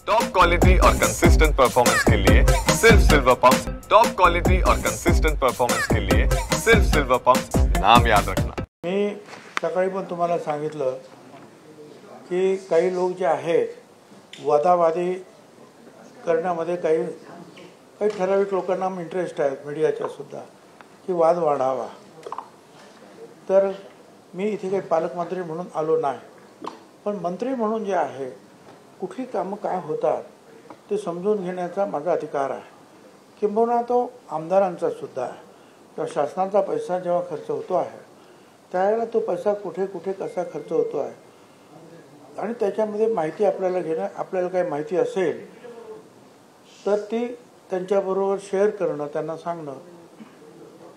Top quality और consistent performance के लिए सिर्फ सिल्वर पंप्स। टॉप क्वालिटी और कंसिस्टेंट परफॉर्मेंस के लिए सिर्फ सिल्वर पंप्स, नाम याद रखना। मी सकाळी पण तुम्हाला सांगितलं की काही लोक जे आहेत वादावादी करण्यामध्ये काही ठराविक लोकांना इंटरेस्ट आहे मीडियाच्या सुद्धा की वाद वाढावा। तर मी इथे काही पालकमंत्री म्हणून आलो नाही, पण मंत्री म्हणून जे आहे कुठली कामं काय होतात ते समजून घेण्याचा माझा अधिकार आहे, किंबहुना तो आमदारांचा सुद्धा आहे। तर शासनाचा पैसा जेव्हा खर्च होतो आहे त्यावेळेला तो पैसा कुठे कुठे कसा खर्च होतो आहे आणि त्याच्यामध्ये माहिती आपल्याला घेणं, आपल्याला काही माहिती असेल तर ती त्यांच्याबरोबर शेअर करणं, त्यांना सांगणं,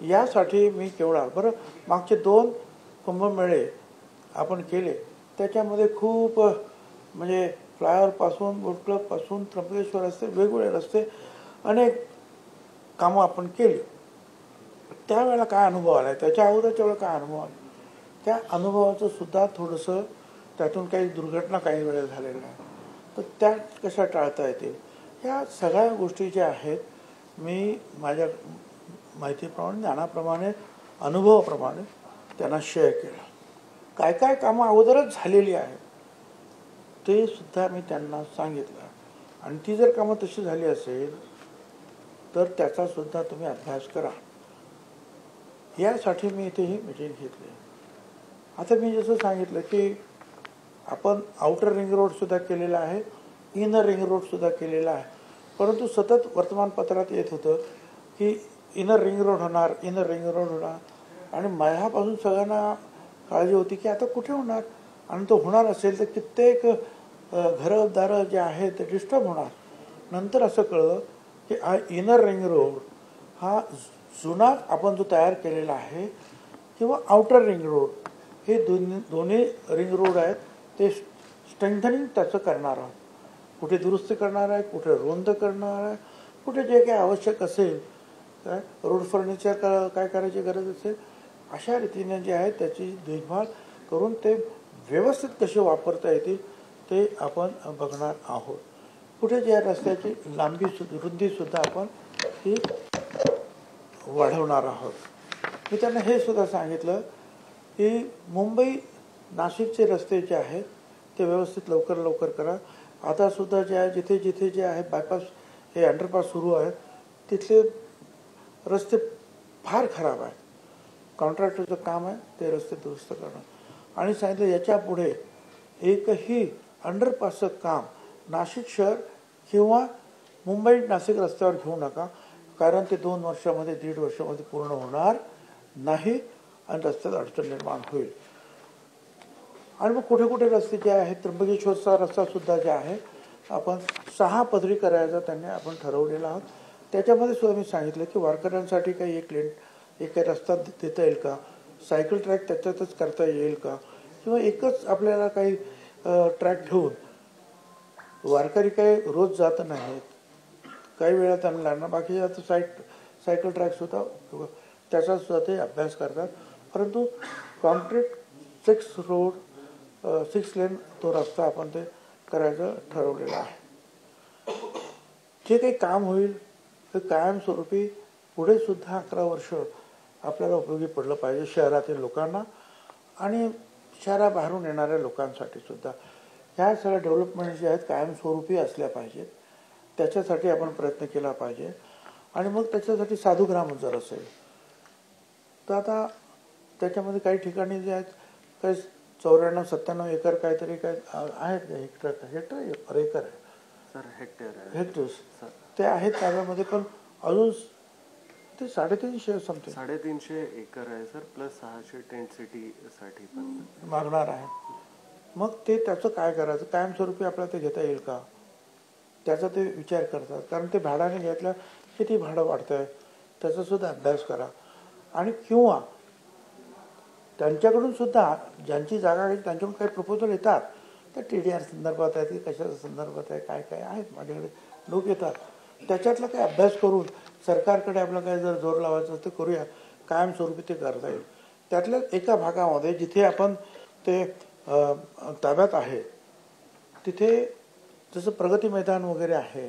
यासाठी मी केवढा बरं मागचे 2 कुंभमेळे आपण केले, त्याच्यामध्ये खूप म्हणजे फ्लायओव्हरपासून बोट क्लबपासून त्र्यंबकेश्वर रस्ते, वेगवेगळे रस्ते, अनेक कामं आपण केली। त्यावेळेला काय अनुभव आला, त्याच्या अगोदरच्या वेळेला काय अनुभव आला, त्या अनुभवाचं सुद्धा थोडंसं त्यातून काही दुर्घटना काही वेळेला झालेल्या आहेत, तर त्या कशा टाळता येतील, ह्या सगळ्या गोष्टी ज्या आहेत मी माझ्या माहितीप्रमाणे, ज्ञानाप्रमाणे, अनुभवाप्रमाणे त्यांना शेअर केलं। काय काय कामं अगोदरच झालेली आहेत ते सुद्धा मी त्यांना सांगितलं आणि ती जर कामं तशी झाली असेल तर त्याचा सुद्धा तुम्ही अभ्यास करा, यासाठी मी इथे ही मीटिंग घेतली। आता मी जसं सांगितलं की आपण आउटर रिंग रोड सुद्धा केलेला आहे, इनर रिंग रोड सुद्धा केलेला आहे, परंतु सतत वर्तमानपत्रात येत होतं की इनर रिंग रोड होणार, इनर रिंग रोड होणार, आणि माझ्यापासून सगळ्यांना काळजी होती की आता कुठे होणार, आणि तो होणार असेल तर कित्येक घरदारं जे आहेत ते डिस्टर्ब होणार। नंतर असं कळलं की इनर रिंग रोड हा जुना आपण जो तयार केलेला आहे किंवा आउटर रिंग रोड, हे दोन्ही रिंग रोड आहेत, ते स्ट्रेंथनिंग त्याचं करणार आहोत, कुठे दुरुस्ती करणार आहे, कुठे रुंद करणार आहे, कुठे जे काही आवश्यक असेल, काय रोड फर्निचर काय करायची गरज असेल, अशा रीतीने जे आहे त्याची देखभाल करून ते व्यवस्थित कसे वापरता येतील ते आपण बघणार आहोत। कुठे ज्या रस्त्याची लांबी रुंदीसुद्धा आपण ही वाढवणार आहोत। मी त्यांना हे सुद्धा सांगितलं की मुंबई नाशिकचे रस्ते जे आहेत ते व्यवस्थित लवकर करा। आता सुद्धा जे आहे जिथे जिथे जे आहे बायपास हे अंडरपास सुरू आहेत तिथले रस्ते फार खराब आहेत, कॉन्ट्रॅक्टरचं काम आहे ते रस्ते दुरुस्त करणं, आणि सांगितलं याच्या पुढे एकही अंडरपासचं काम नाशिक शहर किंवा मुंबई नाशिक रस्त्यावर घेऊ नका, कारण ते 2 वर्षामध्ये 1.5 वर्षामध्ये पूर्ण होणार नाही आणि रस्त्यात अडचण निर्माण होईल। आणि मग कुठे कुठे रस्ते जे आहेत, त्र्यंबकेश्वरचा रस्ता सुद्धा जे आहे आपण 6 पदरी करायचा त्यांनी आपण ठरवलेला आहोत। त्याच्यामध्ये सुद्धा मी सांगितलं की वारकऱ्यांसाठी काही एक रस्ता देता येईल का, सायकल ट्रॅक त्याच्यातच करता येईल का, किंवा एकच आपल्याला काही ट्रॅक ठेवून, वारकरी काही रोज जात नाहीत, काही वेळा त्यांना लागणार, बाकीच्या सायकल ट्रॅक सुद्धा त्याचा सुद्धा ते अभ्यास करतात, परंतु कॉन्क्रीट 6 लेन तो रस्ता आपण ते करायचं ठरवलेलं आहे। जे काही काम होईल ते कायमस्वरूपी पुढे सुद्धा 11 वर्ष आपल्याला उपयोगी पडलं पाहिजे शहरातील लोकांना आणि शहराबाहेरून येणाऱ्या लोकांसाठी सुद्धा। ह्या सगळ्या डेव्हलपमेंट जे आहेत कायमस्वरूपी असल्या पाहिजेत, त्याच्यासाठी आपण प्रयत्न केला पाहिजे। आणि मग त्याच्यासाठी साधूग्राम जर असेल तर आता त्याच्यामध्ये काही ठिकाणी जे आहेत काही 94-97 एकर काहीतरी काय आहेत, हेक्टर ते आहेत त्याच्यामध्ये, पण अजून ते 350 समथिंग 350 एकर आहे सर, प्लस 600 टेंट सिटी साठी पण मागणार आहे। मग ते त्याचं काय करायचं, कायमस्वरूपी आपल्याला ते घेता येईल का, त्याचा ते विचार करतात, कारण ते भाड्याने घेतल्या किती भाडं वाढतं आहे त्याचा सुद्धा अभ्यास करा। आणि किंवा त्यांच्याकडून सुद्धा ज्यांची जागा आहे त्यांच्याकडून काही प्रपोजल येतात, तर TDR संदर्भात आहेत की कशाच्या संदर्भात आहे, काय काय आहेत माझ्याकडे लोक येतात, त्याच्यातला काही अभ्यास करून सरकारकडे आपलं काय जर जोर लावायचं ते करूया, कायमस्वरूपी ते करता येईल। त्यातल्या एका भागामध्ये जिथे आपण ते ताब्यात आहे तिथे जसं प्रगती मैदान वगैरे आहे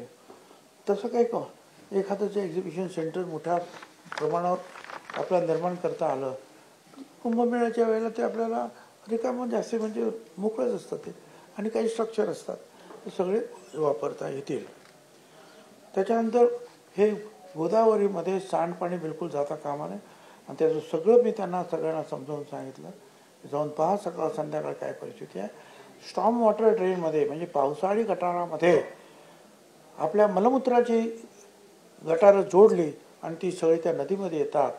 तसं काही एखादं जे एक्झिबिशन सेंटर मोठ्या प्रमाणावर आपल्याला निर्माण करता आलं, कुंभमेळ्याच्या वेळेला ते आपल्याला रिकामं जास्ती म्हणजे मोकळंच असतं ते, आणि काही स्ट्रक्चर असतात ते सगळे वापरता येतील. त्याच्यानंतर हे गोदावरीमध्ये सांडपाणी बिलकुल जाता कामा नये, आणि त्याचं सगळं मी त्यांना सगळ्यांना समजावून सांगितलं. जाऊन पहा सकाळ संध्याकाळ काय परिस्थिती आहे. स्टॉर्म वॉटर ड्रेनमध्ये म्हणजे पावसाळी गटारामध्ये आपल्या मलमूत्राची गटारं जोडली आणि ती सगळी त्या नदीमध्ये येतात.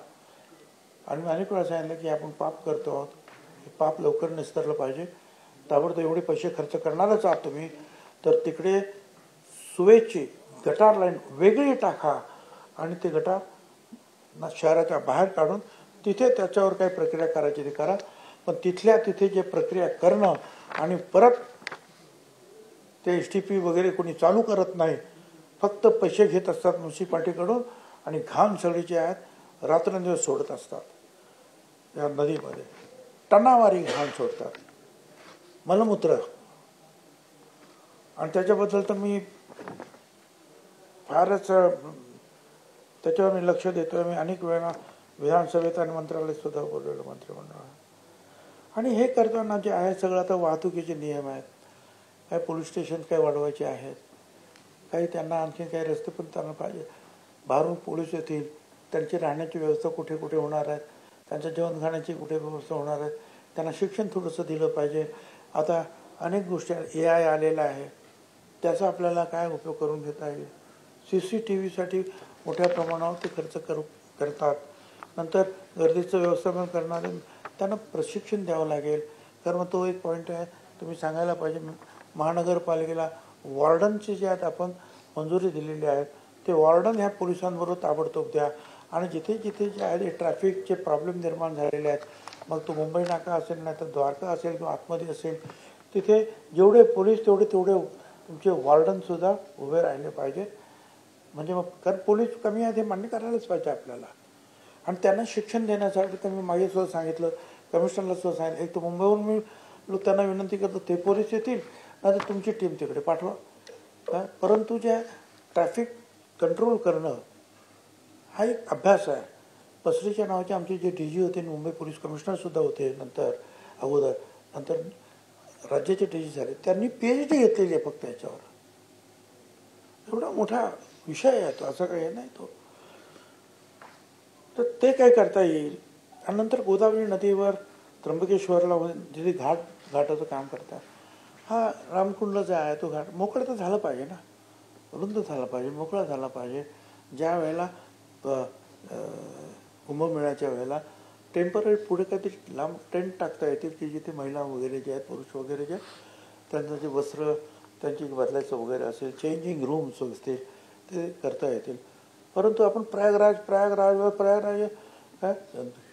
आणि मी अनेक वेळा सांगितलं की आपण पाप करतो आहोत, हे पाप लवकर निस्तरलं पाहिजे. ताबडतोब एवढे पैसे खर्च करणारच आहात तुम्ही, तर तिकडे सुवेची गटार लाईन वेगळी टाका आणि ते गटार शहराच्या बाहेर काढून तिथे त्याच्यावर काही प्रक्रिया करायची ते करा. पण तिथल्या तिथे जे प्रक्रिया करणं आणि परत ते STP वगैरे कोणी चालू करत नाही, फक्त पैसे घेत असतात म्युन्सिपाल्टीकडून आणि घाण सगळी जे आहेत रात्रंदिवस सोडत असतात या नदीमध्ये. टनावारी घाण सोडतात, मलमूत्र. आणि त्याच्याबद्दल तर मी फारच त्याच्यावर मी लक्ष देतोय. मी अनेक वेळा विधानसभेत आणि मंत्रालयात सुद्धा बोललेलो, मंत्रिमंडळात. आणि हे करताना जे आहे सगळं आता वाहतुकीचे नियम आहेत, काही पोलीस स्टेशन काही वाढवायचे आहेत, काही त्यांना आणखी काही रस्ते पण त्यांना पाहिजे. बाहेरून पोलीस येतील, त्यांची राहण्याची व्यवस्था कुठे कुठे होणार आहे, त्यांच्या जेवण खाण्याची कुठे व्यवस्था होणार आहे, त्यांना शिक्षण थोडंसं दिलं पाहिजे. आता अनेक गोष्टी AI आलेला आहे, त्याचा आपल्याला काय उपयोग करून घेता येईल. CCTVसाठी मोठ्या प्रमाणावर ते खर्च करतात. नंतर गर्दीचं व्यवस्थापन करणारे त्यांना प्रशिक्षण द्यावं लागेल. कारण मग तो एक पॉईंट आहे, तुम्ही सांगायला पाहिजे महानगरपालिकेला वॉर्डनचे जे आहेत आपण मंजुरी दिलेली आहे, ते वॉर्डन ह्या पोलिसांबरोबर ताबडतोब द्या. आणि जिथे जिथे जे आहे ट्रॅफिकचे प्रॉब्लेम निर्माण झालेले आहेत, मग तो मुंबई नाका असेल, नाही तर द्वारका असेल किंवा आतमध्ये असेल, तिथे जेवढे पोलीस तेवढे तुमचे वॉर्डनसुद्धा उभे राहिले पाहिजे. म्हणजे मग कारण पोलीस कमी आहेत हे मान्य करायलाच पाहिजे आपल्याला. आणि त्यांना शिक्षण देण्यासाठी तर मी मागे सुद्धा सांगितलं, कमिशनरला सुद्धा सांगितलं, एक तर मुंबईवरून मी त्यांना विनंती करतो ते पोलीस येतील, नाही तर तुमची टीम तिकडे पाठवा. परंतु जे ट्रॅफिक कंट्रोल करणं हा एक अभ्यास आहे. पसरीच्या नावाचे आमचे जे DG होते, मुंबई पोलीस कमिशनरसुद्धा होते अगोदर, नंतर राज्याचे DG झाले, त्यांनी PhD घेतलेली आहे फक्त याच्यावर. एवढा मोठा विषय आहे तो, असं काही नाही तो. तर ते काय करता येईल. आणि नंतर गोदावरी नदीवर त्र्यंबकेश्वरला जिथे घाटाचं काम करतात, हा रामकुंड जो आहे तो घाट मोकळं तर झालं पाहिजे ना, रुंद झाला पाहिजे, मोकळा झाला पाहिजे. ज्या वेळेला कुंभमेळ्याच्या वेळेला टेम्पररी पुढे काहीतरी लांब टेंट टाकता येतील की जिथे महिला वगैरे जे आहेत, पुरुष वगैरे जे त्यांचं जे वस्त्र त्यांची बदलायचं वगैरे असेल, चेंजिंग रूम्स असतील ते करता येतील. परंतु आपण प्रयागराज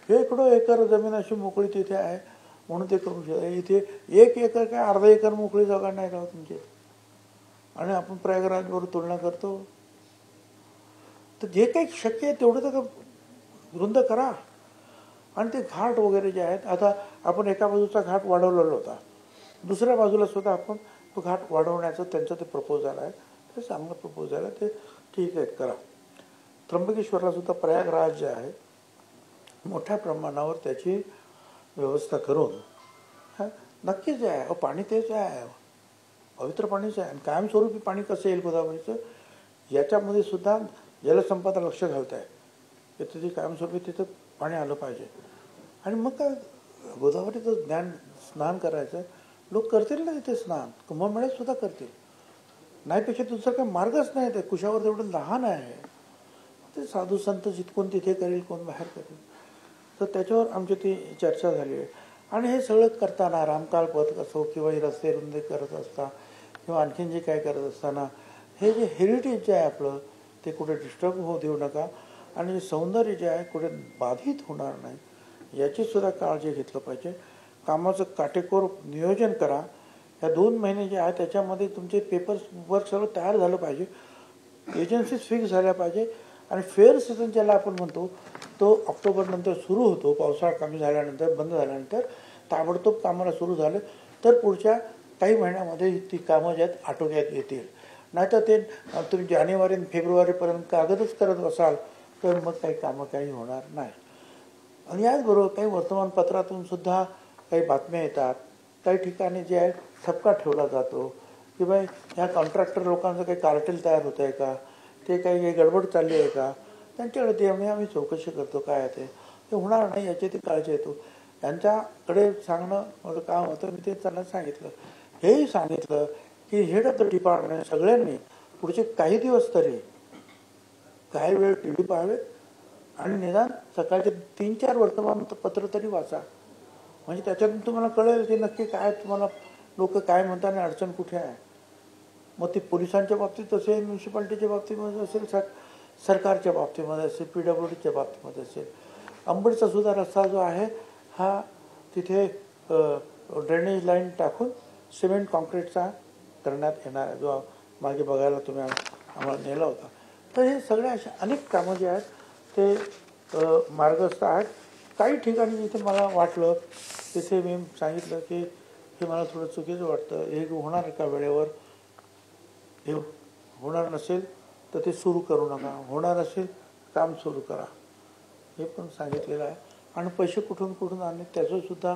शेकडो एकर जमीन अशी मोकळी तिथे आहे म्हणून ते करू शकतो. इथे 1 एकर काय अर्धा एकर मोकळी जागा नाही राहत तुमची, आणि आपण प्रयागराजवर तुलना करतो. तर जे काही शक्य आहे तेवढं तर रुंद करा. आणि ते घाट वगैरे जे आहेत, आता आपण एका बाजूचा घाट वाढवलेला होता, दुसऱ्या बाजूला सुद्धा आपण तो घाट वाढवण्याचं त्यांचं ते प्रपोजल आहे, ते चांगलं प्रपोजल आहे, ते ठीक आहे करा. त्र्यंबकेश्वरला सुद्धा प्रयागराज जे आहे मोठ्या प्रमाणावर त्याची व्यवस्था करून नक्कीच जे आहे पाणी तेच आहे, पवित्र पाणीच आहे. आणि कायमस्वरूपी पाणी कसं येईल गोदावरीचं, याच्यामध्ये सुद्धा जलसंपदा लक्ष घालत आहे की तिथे कायमस्वरूपी तिथं पाणी आलं पाहिजे. आणि मग काय गोदावरीचं स्नान करायचं, लोक करतील ना तिथे स्नान, कुंभमेळ्यात सुद्धा करतील, नाहीपेक्षा दुसरा काही मार्गच नाही. ते कुशावर तेवढं लहान आहे, ते साधू संत जितकोण तिथे करेल, कोण बाहेर करेल. तर त्याच्यावर आमची ती चर्चा झाली आहे. आणि हे सगळं करताना रामकाल पथ असो किंवा हे रस्ते रुंदे करत असता किंवा आणखीन जे काय करत असताना हे जे हेरिटेज जे आहे आपलं ते कुठे डिस्टर्ब होऊ देऊ नका. आणि सौंदर्य जे आहे कुठे बाधित होणार नाही याचीसुद्धा काळजी घेतलं पाहिजे. कामाचं काटेकोर नियोजन करा. या 2 महिने जे आहे त्याच्यामध्ये तुमचे पेपर्स वर्क सगळं तयार झालं पाहिजे, एजन्सीज फिक्स झाल्या पाहिजे. आणि फेअर सीझन ज्याला आपण म्हणतो तो ऑक्टोबर नंतर सुरू होतो, पावसाळा कमी झाल्यानंतर, बंद झाल्यानंतर ताबडतोब कामाला सुरू झालं तर पुढच्या काही महिन्यामध्ये ती कामं ज्यात आटोक्यात येतील. नाहीतर ते तुम्ही जानेवारी आणि फेब्रुवारीपर्यंत कागदच करत बसाल तर मग काही कामं काही होणार नाही. आणि याचबरोबर काही वर्तमानपत्रातून सुद्धा काही बातम्या येतात. काही ठिकाणी जे आहे ठपका ठेवला जातो की बाई ह्या कॉन्ट्रॅक्टर लोकांचं काही कार्टेल तयार होत आहे का, ते काही गडबड चालली आहे का, त्यांच्याकडे ते आम्ही चौकशी करतो काय आहे ते होणार नाही याची ती काळजी येतो. त्यांच्याकडे सांगणं माझं काम होतं. मी ते त्यांना सांगितलं, हेही सांगितलं की हेड ऑफ द डिपार्टमेंट सगळ्यांनी पुढचे काही दिवस तरी काही वेळ टी व्ही पाहावेत आणि निदान सकाळचे 3-4 वर्तमानपत्र तरी वाचा. म्हणजे त्याच्यातून तुम्हाला कळेल की नक्की काय तुम्हाला लोक काय म्हणतात आणि अडचण कुठे आहे. मग ती पोलिसांच्या बाबतीत असेल, म्युन्सिपाल्टीच्या बाबतीमध्ये असेल, सरकारच्या बाबतीमध्ये असेल, PWDच्या बाबतीमध्ये असेल. अंबडचा सुद्धा रस्ता जो आहे हा तिथे ड्रेनेज लाईन टाकून सिमेंट कॉन्क्रीटचा करण्यात येणार आहे, जो मागे बघायला तुम्ही आम्हाला नेला होता. तर हे सगळे असे अनेक कामं जे आहेत ते मार्गस्थ आहेत. काही ठिकाणी जिथे मला वाटलं तिथे मी सांगितलं की हे मला थोडं चुकीचं वाटतं, हे होणार का वेळेवर, हे होणार नसेल तर ते सुरू करू नका, होणार असेल काम सुरू करा, हे पण सांगितलेलं आहे. आणि पैसे कुठून आणले त्याचंसुद्धा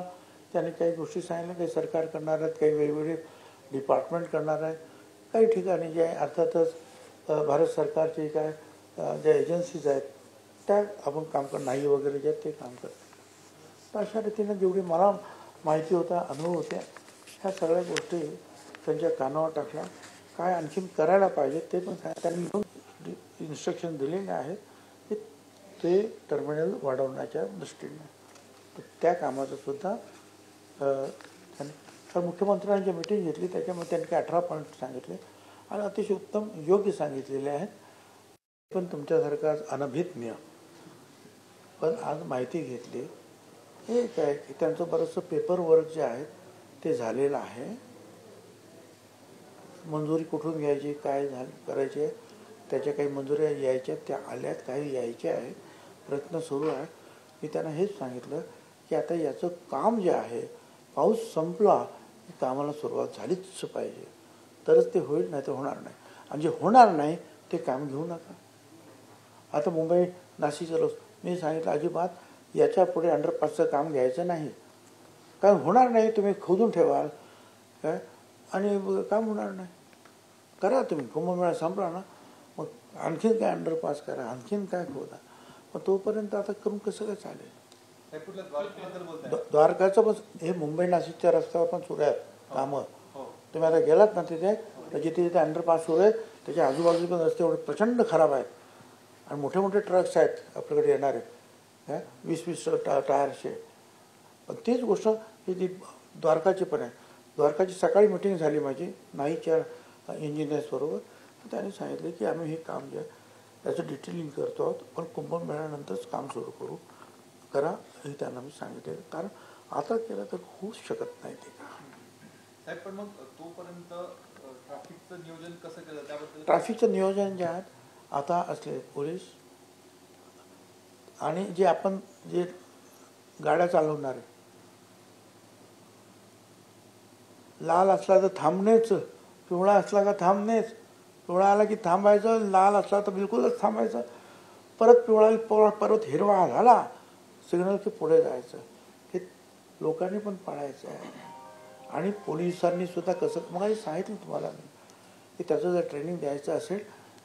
त्याने काही गोष्टी सांगितल्या. काही सरकार करणार आहेत, काही वेगवेगळे डिपार्टमेंट करणार आहेत. काही ठिकाणी जे आहे अर्थातच भारत सरकारचे काय ज्या एजन्सीज आहेत त्या आपण काम कर नाही वगैरे जे आहेत ते काम करतात. तर अशा रीतीने जेवढी मला माहिती होता, अनुभव होत्या, ह्या सगळ्या गोष्टी त्यांच्या कानावर टाकल्या. काय आणखीन करायला पाहिजे ते पण त्यांनी इन्स्ट्रक्शन दिलेले आहेत की ते टर्मिनल वाढवण्याच्या दृष्टीने. तर त्या कामाचं सुद्धा त्यांनी मुख्यमंत्र्यांची मीटिंग घेतली. त्याच्यामध्ये त्यांनी 18 पॉईंट सांगितले आणि अतिशय उत्तम योग्य सांगितलेले आहेत. पण तुमच्यासारखा अनभिज्ञ पण आज माहिती घेतली. हे काय की त्यांचं बरंचसं पेपर वर्क जे आहे ते झालेलं आहे. मंजुरी कुठून घ्यायची, काय करायचे, त्याच्या काही मंजुऱ्या यायच्या त्या आल्यात, काही यायच्या आहे, प्रयत्न सुरू आहे. मी त्यांना हेच सांगितलं की आता याचं काम जे आहे पाऊस संपला की कामाला सुरुवात झालीच पाहिजे, तरच ते होईल, नाही तर होणार नाही. आणि जे होणार नाही ते काम घेऊ नका. आता मुंबई नाशिकचं मी सांगितलं अजिबात याच्या पुढे अंडरपासचं काम घ्यायचं नाही, कारण होणार नाही. तुम्ही खोदून ठेवाल काय आणि काम होणार नाही. करा तुम्ही, कुंभमेळा संपला ना मग आणखीन काय अंडरपास करा, आणखीन काय खोदा. मग तोपर्यंत आता करून कसं काय चालेल. द्वारकाचं पण हे मुंबई नाशिकच्या रस्त्यावर पण सुरू आहेत कामं. तुम्ही आता गेलात ना तिथे, तर जिथे जिथे अंडरपास सुरू आहेत त्याच्या आजूबाजूचे पण रस्ते एवढे प्रचंड खराब आहेत आणि मोठे मोठे ट्रक्स आहेत आपल्याकडे येणारे 20-20 टायरचे. पण तीच गोष्ट ही ती द्वारकाची पण आहे. द्वारकाची सकाळी मिटिंग झाली माझी नाहीच्या इंजिनियर्सबरोबर. त्यांनी सांगितले की आम्ही हे काम जे आहे त्याचं डिटेलिंग करतो आहोत, पण कुंभमेळ्यानंतरच काम सुरू करा हे त्यांना मी सांगितले. कारण आता केलं तर होऊच शकत नाही ते काम. साहेब पण मग तोपर्यंत ट्रॅफिकचं नियोजन कसं केलं त्याबद्दल? ट्रॅफिकचं नियोजन जे आहे आता असले पोलीस आणि जे आपण जे गाड्या चालवणारे, लाल असला तर थांबणेच, पिवळा असला का थांबणेच. पिवळा आला की थांबायचं, लाल असला तर बिलकुलच थांबायचं, परत पिवळा परत हिरवा झाला सिग्नल की पुढे जायचं. हे लोकांनी पण पाळायचं आहे. आणि पोलिसांनी सुद्धा कसं मग सांगितलं तुम्हाला मी की त्याचं जर ट्रेनिंग द्यायचं असेल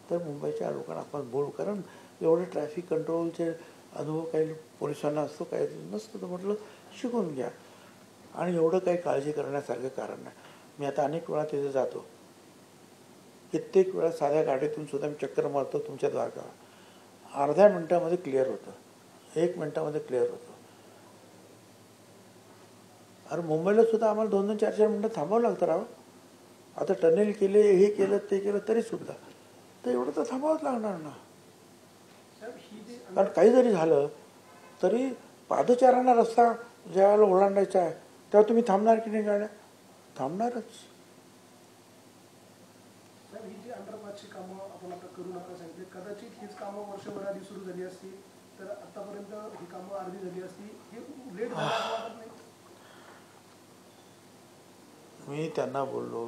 तर मुंबईच्या लोकांना आपण बोलू. कारण एवढे ट्रॅफिक कंट्रोलचे अनुभव काही पोलिसांना असतो, काही नसतो. तर म्हटलं शिकून घ्या आणि एवढं काही काळजी करण्यासारखं कारण नाही. मी आता अनेक वेळा तिथे जातो, कित्येक वेळा साध्या गाडीतून सुद्धा मी चक्कर मारतो तुमच्या द्वारकाला. अर्ध्या मिनिटामध्ये क्लिअर होतं, 1 मिनिटामध्ये क्लिअर होतं. अरे मुंबईला सुद्धा आम्हाला 2-2, 4-4 मिनिटं थांबावं लागतं राव. आता टनेल केले, हे केलं, ते केलं तरी सुद्धा तर एवढं तर थांबावंच लागणार ना. कारण काही जरी झालं तरी पादचाऱ्यांना रस्ता ज्यावेळेला ओलांडायचा आहे तेव्हा तुम्ही थांबणार की नाही गाड्या? थांबणारच. ही जी अंडरपासची कामं आपण आता करू नका सांगितले, कदाचित हीच कामं वर्षभराआधी सुरू झाली असती तर आतापर्यंत ही कामं अर्धी झाली असती. हे लेट झालं वाटत नाही? मी त्यांना बोललो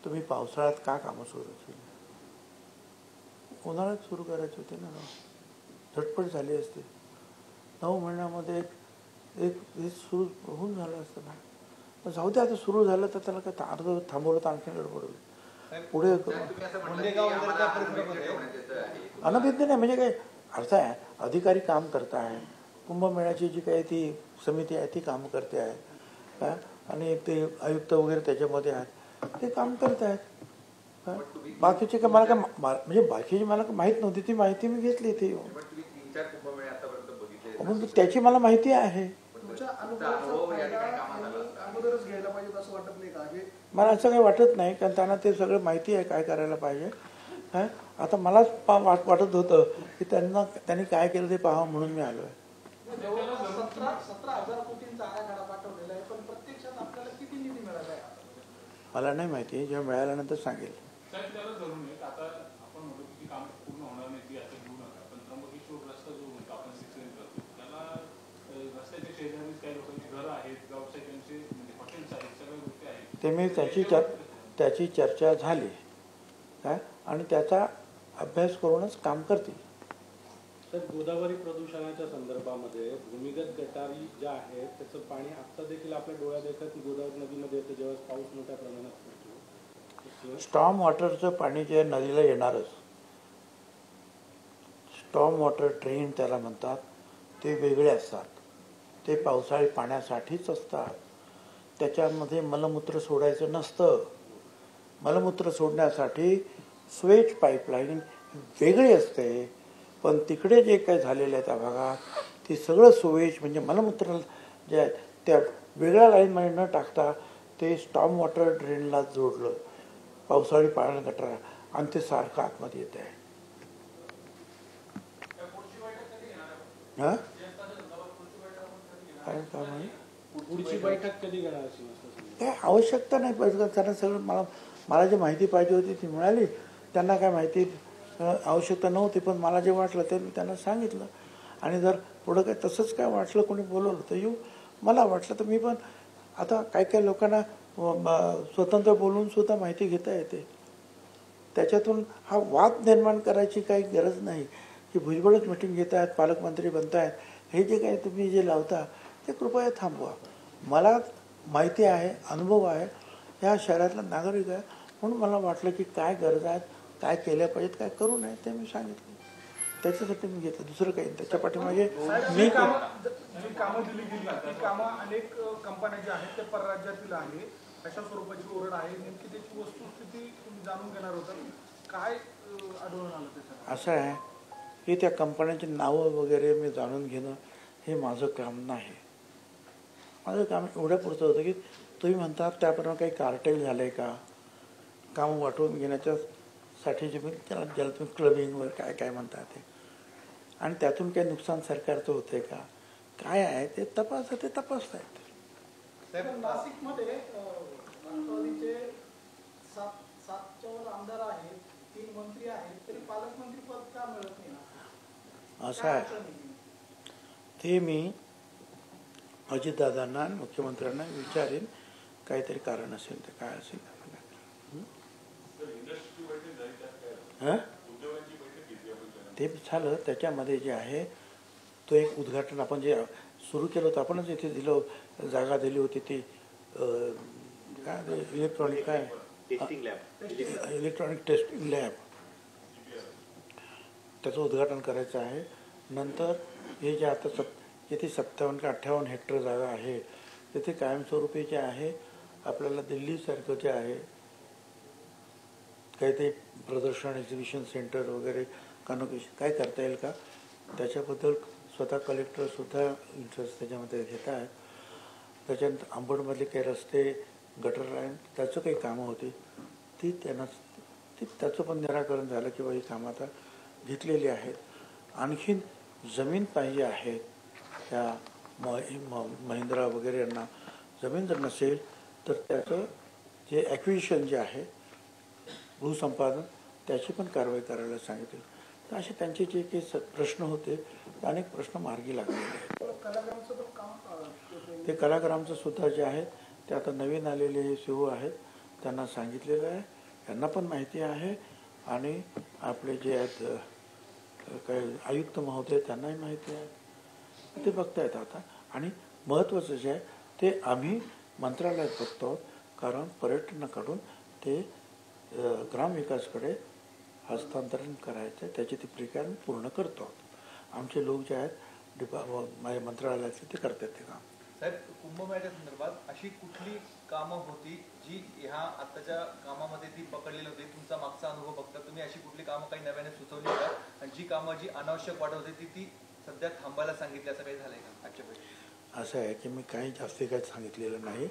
तुम्ही पावसाळ्यात का कामं सुरू केली, उन्हाळ्यात सुरू करायचे होते ना, झटपट झाली असते. 9 महिन्यामध्ये एक हे सुरू होऊन झालं असतं ना. पण जाऊ दे, आता सुरू झालं तर त्याला काय अर्ध थांबवलं तर आणखी गडबड होईल. पुढे अनभिज्ञ नाही म्हणजे काय अर्थ आहे, अधिकारी काम करत आहे, कुंभमेळ्याची जी काही ती समिती आहे ती काम करते आहे काय, आणि ते आयुक्त वगैरे त्याच्यामध्ये आहेत ते काम करत आहेत. बाकीचे काय मला काय म्हणजे बाकीची मला माहीत नव्हती, ती माहिती मी घेतली इथे म्हणून त्याची मला माहिती आहे. मला असं काही वाटत नाही, कारण त्यांना ते सगळं माहिती आहे काय करायला पाहिजे. काय आता मलाच वाटत होतं की त्यांनी काय केलं ते पाहावं म्हणून मी आलो आहे. 17,000 कोटींचा आराखडा पाठवलेला आहे, पण प्रत्यक्षात आपल्याला किती निधी मिळाला आहे मला नाही माहिती, जेव्हा मिळाल्यानंतर सांगेल. ते मी त्याची चर्चा झाली काय, आणि त्याचा अभ्यास करूनच काम करतील. तर गोदावरी प्रदूषणाच्या संदर्भामध्ये भूमिगत गटारी ज्या आहेत त्याचं पाणी आता देखील आपल्या डोळ्यात येतात, गोदावरी नदीमध्ये येतं जेव्हा पाऊस मोठ्या प्रमाणात पडतो. स्टॉर्म वॉटरचं पाणी जे नदीला येणारच, स्टॉर्म वॉटर ड्रेन त्याला म्हणतात, ते वेगळे असतात. ते पावसाळी पाण्यासाठीच असतात. त्याच्यामध्ये मलमूत्र सोडायचं नसतं. मलमूत्र सोडण्यासाठी स्वेज पाईपलाईन वेगळी असते. पण तिकडे जे काय झालेलं आहे त्या भागात ते सगळं स्वेज म्हणजे मलमूत्र जे आहेत त्या वेगळ्या लाईनमध्ये न टाकता ते स्टॉर्म वॉटर ड्रेनला जोडलं, पावसाळी पाणी गटार, आणि ते सारखं आतमध्ये येत आहे. पुढची बैठक कधी घेणार? काय आवश्यकता नाही पाहिजे, त्यांना सगळं मला जी माहिती पाहिजे होती ती मिळाली. त्यांना काय माहिती आवश्यकता नव्हती, पण मला जे वाटलं ते मी त्यांना सांगितलं. आणि जर पुढं काय तसंच काय वाटलं कोणी बोलवलं तर येऊ, मला वाटलं तर मी पण. आता काही लोकांना स्वतंत्र बोलून सुद्धा माहिती घेता येते. त्याच्यातून हा वाद निर्माण करायची काही गरज नाही की भुजबळच मिटिंग घेत आहेत, पालकमंत्री बनत आहेत, हे जे काही तुम्ही जे लावता ते कृपया थांबवा. मला माहिती आहे, अनुभव आहे, ह्या शहरातला नागरिक आहे, म्हणून मला वाटलं की काय गरज आहेत, काय केल्या पाहिजेत, काय करू नये ते मी सांगितलं. त्याच्यासाठी मी घेतलं, दुसरं काही. त्याच्या पाठीमागे मी कामं दिली गेली ती कामं अनेक कंपन्या ज्या आहेत त्या परराज्यातील आहे, अशा स्वरूपाची ओरड आहे. नेमकी त्याची वस्तुस्थिती तुम्ही जाणून घेणार होता, काय आढळून आलं त्याच्यात? असं आहे की त्या कंपन्यांची नावं वगैरे मी जाणून घेणं हे माझं काम नाही. माझं काम एवढ्यापुरतं होतं की तुम्ही म्हणतात त्याप्रमाणे काही कार्टेल झालं आहे का, काम वाटून घेण्याच्यासाठी जे त्याला ज्याला तुम्ही क्लबिंगवर काय काय म्हणतात ते, आणि त्यातून काही नुकसान सरकारचं होतंय का, काय आहे ते तपासतायत. नाशिकमध्ये राष्ट्रवादीचे 7 आमदार आहेत, 3 मंत्री आहेत, तरी पालकमंत्री पद का मिळत नाही? असं आहे ते मी अजितदादांना आणि मुख्यमंत्र्यांना विचारेन, काहीतरी कारण असेल तर काय असेल. ते झालं. त्याच्यामध्ये जे आहे तो एक उद्घाटन आपण जे सुरू केलं होतं, आपणच इथे दिलं, जागा दिली होती ती काय इलेक्ट्रॉनिक टेस्टिंग लॅब, त्याचं उद्घाटन करायचं आहे. नंतर हे जे आता येथे 57 का 58 हेक्टर जागा आहे तिथे कायमस्वरूपी जे आहे आपल्याला दिल्लीसारखं जे आहे काही ते प्रदर्शन एक्झिबिशन सेंटर वगैरे कॉन्व्होकेशन काय करता येईल का, त्याच्याबद्दल स्वतः कलेक्टरसुद्धा इंटरेस्ट त्याच्यामध्ये घेत आहेत. त्याच्यानंतर अंबडमधले काही रस्ते गटर लाईन त्याचं काही कामं होती ती त्याचं पण निराकरण झालं किंवा ही कामं आता घेतलेली आहेत. आणखीन जमीन पाहिजे आहे त्या महिंद्रा वगैरे यांना जमीन जर नसेल तर त्याचं जे ॲक्विजिशन जे आहे भूसंपादन त्याची पण कारवाई करायला सांगितली. तर असे त्यांचे जे काही प्रश्न होते ते अनेक प्रश्न मार्गी लागलेले आहेत. ते कलाग्रामचं सुद्धा जे आहे ते आता नवीन आलेले हे CEO आहेत त्यांना सांगितलेलं आहे, यांना पण माहिती आहे आणि आपले जे आहेत काही आयुक्त महोदय त्यांनाही माहिती आहे, ते बघतायत आता. आणि महत्त्वाचं जे आहे ते आम्ही मंत्रालयात बघतो आहोत, कारण पर्यटनाकडून ते ग्रामविकासकडे हस्तांतरण करायचं त्याची ती प्रक्रिया पूर्ण करतो आहोत. आमचे लोक जे आहेत मंत्रालयाचे ते करतात ते काम. साहेब, कुंभमेळ्याच्या संदर्भात अशी कुठली कामं होती जी ह्या आताच्या कामामध्ये ती पकडलेली होती? तुमचा मागचा अनुभव बघता तुम्ही अशी कुठली कामं काही नव्याने सुचवली का, आणि जी कामं जी अनावश्यक वाटत होती ती सध्या थांबायला सांगितली, असं काही झालंय का आजच्या वेळी? असं आहे की मी काही जास्ती काही सांगितलेलं नाही.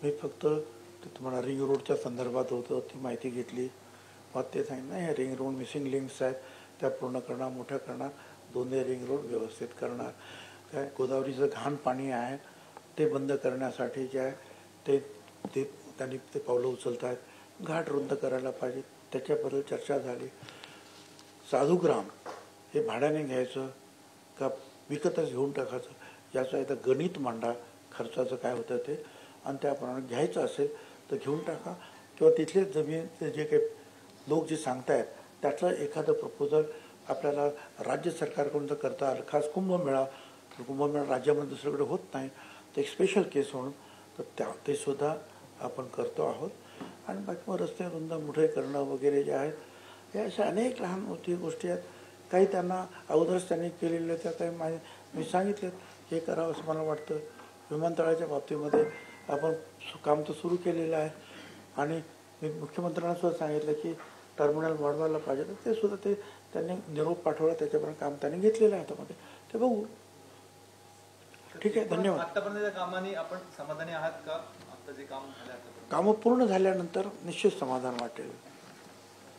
मी फक्त तुम्हाला रिंग रोडच्या संदर्भात होतं ती माहिती घेतली, मग ते सांगितलं नाही रिंग रोड मिसिंग लिंक्स आहेत त्या पूर्ण करणार, मोठ्या करणार, दोन्ही रिंग रोड व्यवस्थित करणार. काय गोदावरीचं घाण पाणी आहे ते बंद करण्यासाठी जे आहे ते त्यांनी ते पावलं उचलत आहेत. घाट रुंद करायला पाहिजे त्याच्याबद्दल चर्चा झाली. साधुग्राम हे भाड्याने घ्यायचं का विकतच घेऊन टाकायचं याचं एकदा गणित मांडा, खर्चाचं काय होतं ते, आणि त्याप्रमाणे घ्यायचं असेल तर घेऊन टाका, किंवा तिथले जमीन जे काही लोक जे सांगतायत त्याचं एखादं प्रपोजल आपल्याला राज्य सरकारकडून जर करता आलं. खास कुंभमेळा राज्यामध्ये दुसरीकडे होत नाही, तर एक स्पेशल केस म्हणून तर ते सुद्धा आपण करतो आहोत. आणि बाकी मग रस्ते रुंद मोठे करणं वगैरे जे आहेत हे अशा अनेक लहान मोठी गोष्टी आहेत. काही त्यांना अगोदरच त्यांनी केलेल्या त्या काही मी सांगितले हे करावं असं मला वाटतं. विमानतळाच्या बाबतीमध्ये आपण काम तर सुरू केलेलं आहे आणि मी मुख्यमंत्र्यांना सुद्धा सांगितलं की टर्मिनल वाढवायला पाहिजे, तर ते सुद्धा ते त्यांनी निरोप पाठवला, त्याच्यापर्यंत काम त्यांनी घेतलेलं आहे हातामध्ये, ते बघू. ठीक आहे, धन्यवाद. आतापर्यंत कामांनी आपण समाधानी आहात का? आता जे काम झालं कामं पूर्ण झाल्यानंतर निश्चित समाधान वाटेल.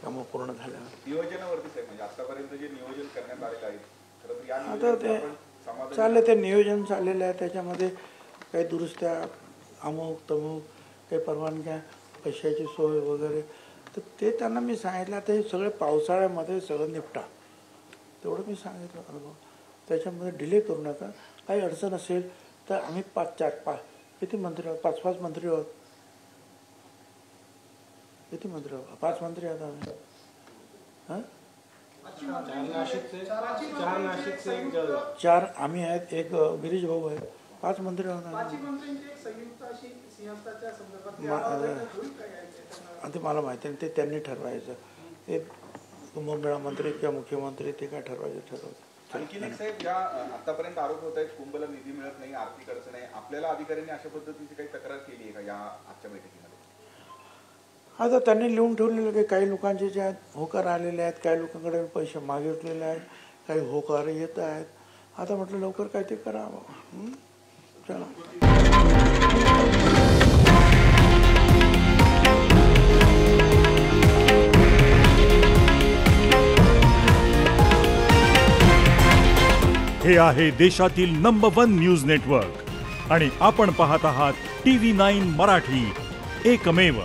कामं पूर्ण झाल्यानंतर नियोजनावरती साहेब, म्हणजे आतापर्यंत जे नियोजन करण्यात आलेलं आहे खरं तर या आता ते चाललं, ते नियोजन चाललेलं आहे. त्याच्यामध्ये काही दुरुस्त्या अमुक तमुक काही परवानग्या पैशाची सोय वगैरे, तर ते त्यांना मी सांगितलं आता हे सगळे पावसाळ्यामध्ये सगळं निपटा, तेवढं मी सांगितलं अनुभव. त्याच्यामध्ये डिले करू नका. काही अडचण असेल तर आम्ही 5 किती मंत्री आहोत, 5 मंत्री आहोत. किती मंत्री आहोत? 5 मंत्री आहोत आम्ही. हां, 4 आम्ही आहेत, एक गिरीश भाऊ आहे, 5 मंत्री आहोत आम्ही. ते मला माहिती आहे, ते त्यांनी ठरवायचं. ते कुंभमेळा मंत्री किंवा मुख्यमंत्री ते काय ठरवायचं. आणखीन एक साहेब, या आतापर्यंत आरोप होत आहेत कुंभला निधी मिळत नाही, आर्थिक अडचण आहे, आपल्याला अधिकाऱ्यांनी अशा पद्धतीची काही तक्रार केली आहे का या आजच्या बैठकीमध्ये? आता त्यांनी लिहून ठेवलेलं की काही लोकांचे जे आहेत होकार आलेले आहेत, काही लोकांकडे पैसे मागितलेले आहेत, काही होकार येत आहेत. आता म्हटलं लवकर काय ते करावं. चला. हे आहे देशातील नंबर 1 न्यूज नेटवर्क आणि आपण पाहत आहात TV9 मराठी, एकमेव.